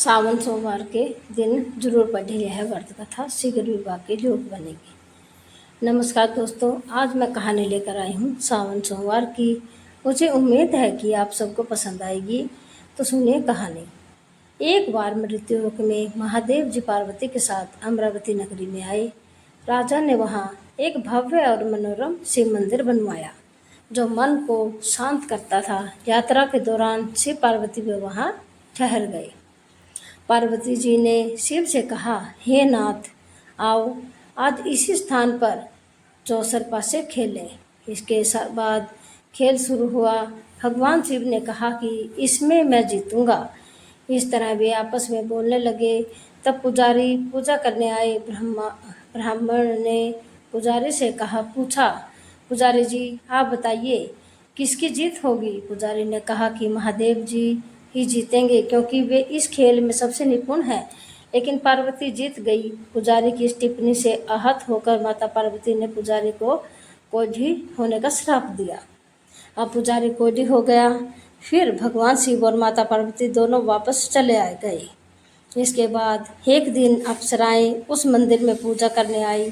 सावन सोमवार के दिन जरूर पढ़े यह व्रत कथा शीघ्र विवाह के योग बनेगी। नमस्कार दोस्तों, आज मैं कहानी लेकर आई हूँ सावन सोमवार की। मुझे उम्मीद है कि आप सबको पसंद आएगी। तो सुनिए कहानी। एक बार मृत्युलोक में महादेव जी पार्वती के साथ अमरावती नगरी में आए। राजा ने वहाँ एक भव्य और मनोरम शिव मंदिर बनवाया जो मन को शांत करता था। यात्रा के दौरान शिव पार्वती भी वहाँ ठहर गए। पार्वती जी ने शिव से कहा, हे नाथ, आओ आज इसी स्थान पर चौसर पासे खेलें। इसके बाद खेल शुरू हुआ। भगवान शिव ने कहा कि इसमें मैं जीतूंगा। इस तरह वे आपस में बोलने लगे। तब पुजारी पूजा करने आए। ब्राह्मण ने पुजारी से पूछा, पुजारी जी आप बताइए किसकी जीत होगी। पुजारी ने कहा कि महादेव जी ही जीतेंगे क्योंकि वे इस खेल में सबसे निपुण हैं। लेकिन पार्वती जीत गई। पुजारी की इस टिप्पणी से आहत होकर माता पार्वती ने पुजारी को कोढ़ी होने का श्राप दिया। अब पुजारी कोढ़ी हो गया। फिर भगवान शिव और माता पार्वती दोनों वापस चले आए गए। इसके बाद एक दिन अप्सराएं उस मंदिर में पूजा करने आई।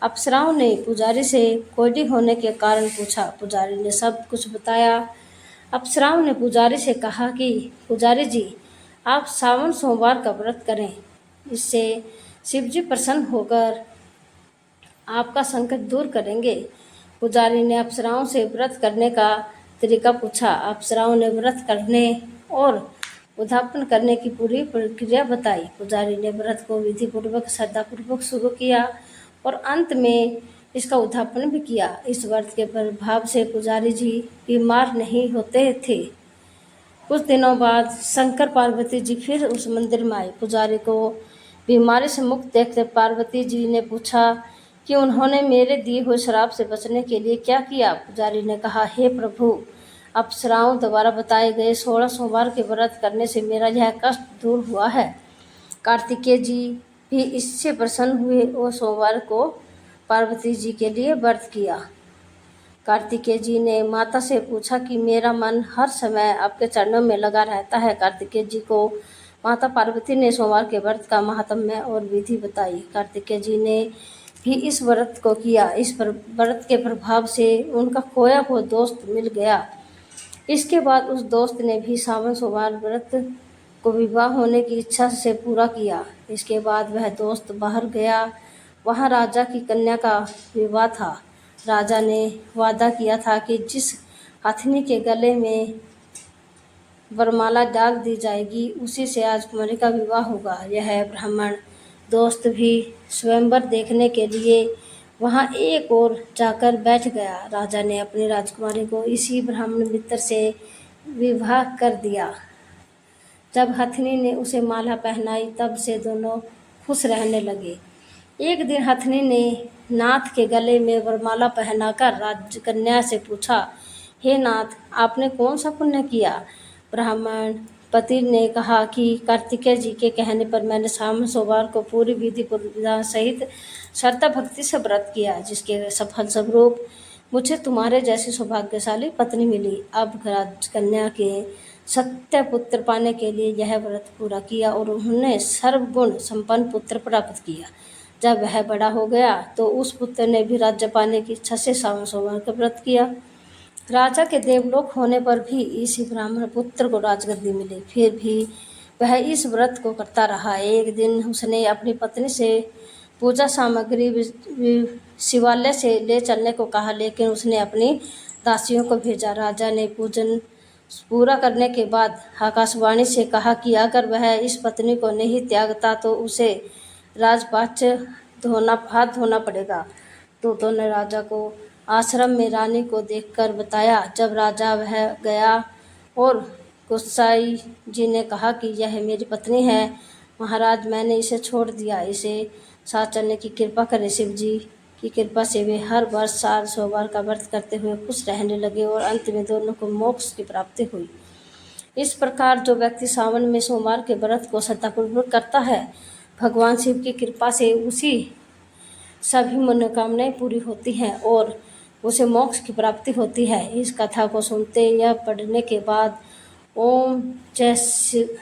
अप्सराओं ने पुजारी से कोढ़ी होने के कारण पूछा। पुजारी ने सब कुछ बताया। अप्सराओं ने पुजारी से कहा कि पुजारी जी, आप सावन सोमवार का व्रत करें। इससे शिव जी प्रसन्न होकर आपका संकट दूर करेंगे। पुजारी ने अप्सराओं से व्रत करने का तरीका पूछा। अप्सराओं ने व्रत करने और उद्यापन करने की पूरी प्रक्रिया बताई। पुजारी ने व्रत को विधिपूर्वक श्रद्धापूर्वक शुरू किया और अंत में इसका उद्यापन भी किया। इस व्रत के प्रभाव से पुजारी जी बीमार नहीं होते थे। कुछ दिनों बाद शंकर पार्वती जी फिर उस मंदिर में आए। पुजारी को बीमारी से मुक्त देखते पार्वती जी ने पूछा कि उन्होंने मेरे दिए हुए श्राप से बचने के लिए क्या किया। पुजारी ने कहा, हे प्रभु, अप्सराओं द्वारा बताए गए 16 सोमवार के व्रत करने से मेरा यह कष्ट दूर हुआ है। कार्तिकेय जी भी इससे प्रसन्न हुए और सोमवार को पार्वती जी के लिए व्रत किया। कार्तिकेय जी ने माता से पूछा कि मेरा मन हर समय आपके चरणों में लगा रहता है। कार्तिकेय जी को माता पार्वती ने सोमवार के व्रत का महात्म्य और विधि बताई। कार्तिकेय जी ने भी इस व्रत को किया। इस व्रत के प्रभाव से उनका खोया हुआ दोस्त मिल गया। इसके बाद उस दोस्त ने भी सावन सोमवार व्रत को विवाह होने की इच्छा से पूरा किया। इसके बाद वह दोस्त बाहर गया। वहाँ राजा की कन्या का विवाह था। राजा ने वादा किया था कि जिस हथनी के गले में वरमाला डाल दी जाएगी उसी से राजकुमारी का विवाह होगा। यह ब्राह्मण दोस्त भी स्वयंवर देखने के लिए वहाँ एक ओर जाकर बैठ गया। राजा ने अपनी राजकुमारी को इसी ब्राह्मण मित्र से विवाह कर दिया। जब हथनी ने उसे माला पहनाई तब से दोनों खुश रहने लगे। एक दिन हथनी ने नाथ के गले में वरमाला पहनाकर राजकन्या से पूछा, हे नाथ, आपने कौन सा पुण्य किया। ब्राह्मण पति ने कहा कि कार्तिकेय जी के कहने पर मैंने सावन सोमवार को पूरी विधि पूर्वक सहित श्रद्धा भक्ति से व्रत किया, जिसके सफल स्वरूप मुझे तुम्हारे जैसी सौभाग्यशाली पत्नी मिली। अब राजकन्या के सत्य पुत्र पाने के लिए यह व्रत पूरा किया और उन्होंने सर्वगुण संपन्न पुत्र प्राप्त किया। जब वह बड़ा हो गया तो उस पुत्र ने भी राज्य पाने की इच्छा से सावन सोमवार का व्रत किया। राजा के देवलोक होने पर भी इसी ब्राह्मण पुत्र को राजगद्दी मिली। फिर भी वह इस व्रत को करता रहा। एक दिन उसने अपनी पत्नी से पूजा सामग्री शिवालय से ले चलने को कहा, लेकिन उसने अपनी दासियों को भेजा। राजा ने पूजन पूरा करने के बाद आकाशवाणी से कहा कि अगर वह इस पत्नी को नहीं त्यागता तो उसे राजपाट हाथ धोना पड़ेगा। दूतों ने राजा को आश्रम में रानी को देखकर बताया। जब राजा वह गया और गोसाई जी ने कहा कि यह मेरी पत्नी है, महाराज मैंने इसे छोड़ दिया, इसे साथ चलने की कृपा करें। शिव जी की कृपा से वे हर वर्ष साल सोमवार का व्रत करते हुए खुश रहने लगे और अंत में दोनों को मोक्ष की प्राप्ति हुई। इस प्रकार जो व्यक्ति सावन में सोमवार के व्रत को श्रद्धापूर्वक करता है, भगवान शिव की कृपा से उसी सभी मनोकामनाएं पूरी होती हैं और उसे मोक्ष की प्राप्ति होती है। इस कथा को सुनते या पढ़ने के बाद ओम जय शिव